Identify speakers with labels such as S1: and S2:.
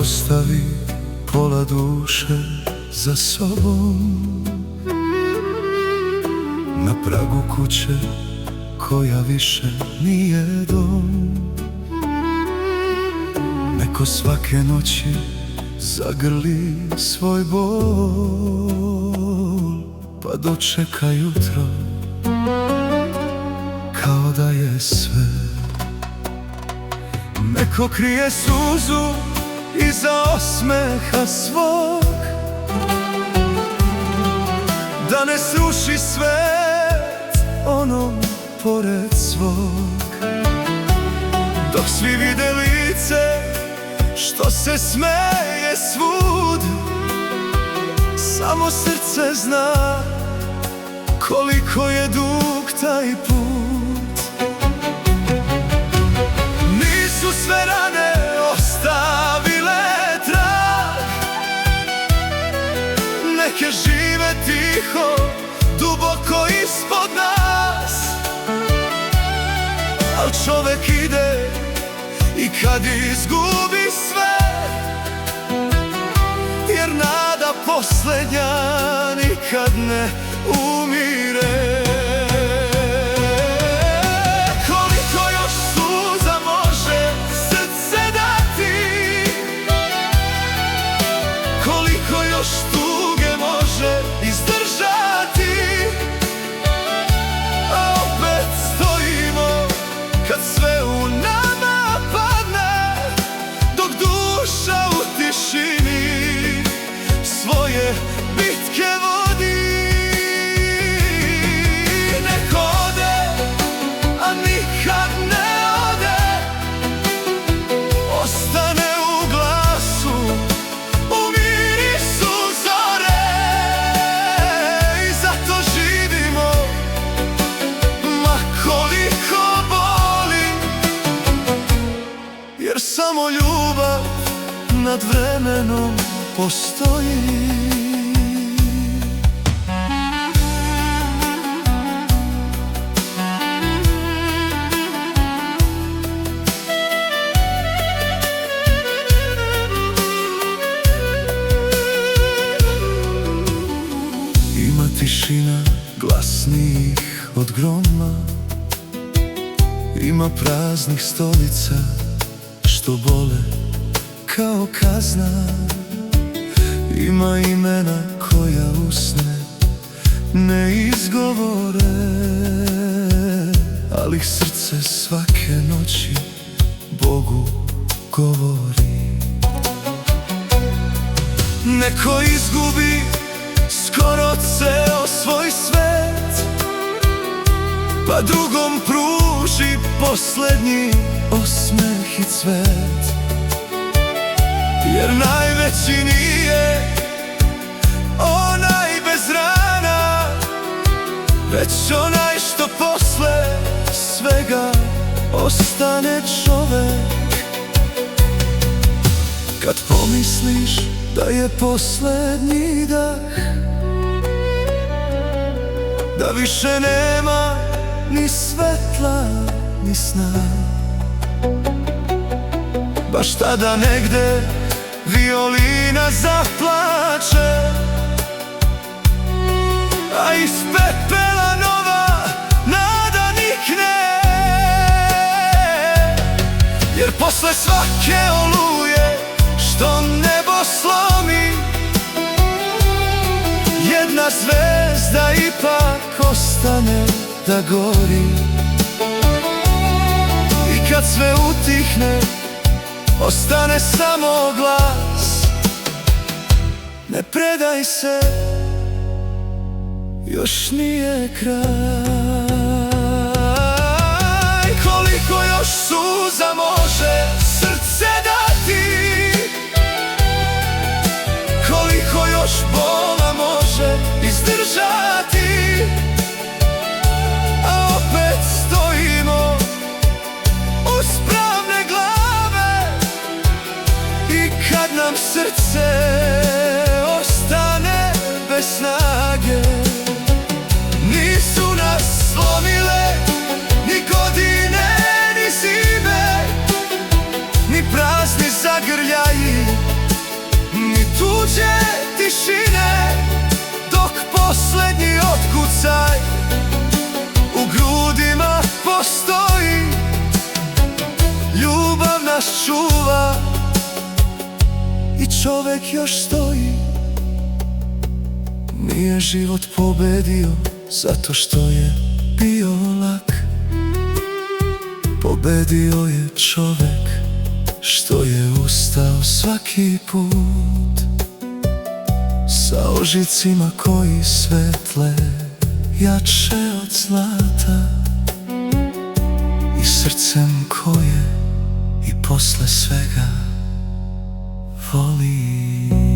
S1: ostavi pola duše za sobom na pragu kuće koja više nije dom. Neko svake noći zagrli svoj bol, pa dočeka jutro kao da je sve. Neko krije suzu iza osmeha svog, da ne sruši svet onom pored svog. Dok svi vide lice što se smeje svud, samo srce zna koliko je dug taj put. Nisu sve rane ostavile trag, neke žive tiho duboko ispod nas. Al čovek ide i kad izgubi sve, jer nada posljednja nikad ne umire. Koliko još suza može srce dati, koliko još tuge može izdržati, a opet stojimo kad sve u nama padne, dok duša u tišini svoje bitke vodi. Neko ode, a nikad ne ode, ostane u glasu, u mirisu zore. I zato živimo, ma koliko boli, jer samo ljubav nad vremenom postoji. Ima tišina glasnijih od groma, ima praznih stolica što bole kao kazna, ima imena koja usne ne izgovore, ali srce svake noći Bogu govori. Neko izgubi skoro ceo svoj svet, pa drugom pruži posljednji osmeh i cvet, jer najveći nije onaj bez rana, već onaj što posle svega ostane čovek. Kad pomisliš da je posljednji dah, da više nema ni svetla ni sna, baš tada negde violina zaplače, a iz pepela nova nada nikne. Jer posle svake oluje što nebo slomi, jedna zvezda ipak ostane da gori. I kad sve utihne, ostane samo glas: ne predaj se, još nije kraj. Koliko još suza može srce dati, koliko još bola može izdržati, a opet stojimo uz pravne glave. I kad nam srce ostane bez snage, nisu nas slomile ni godine, ni zime, ni prazni zagrljaji prođe tišine, dok posljednji otkucaj u grudima postoji. Ljubav nas čuva i čovek još stoji. Nije život pobedio zato što je bio lak. Pobedio je čovek što je ustao svaki put, sa ožicima koji svetle jače od zlata i srcem koje i posle svega voli.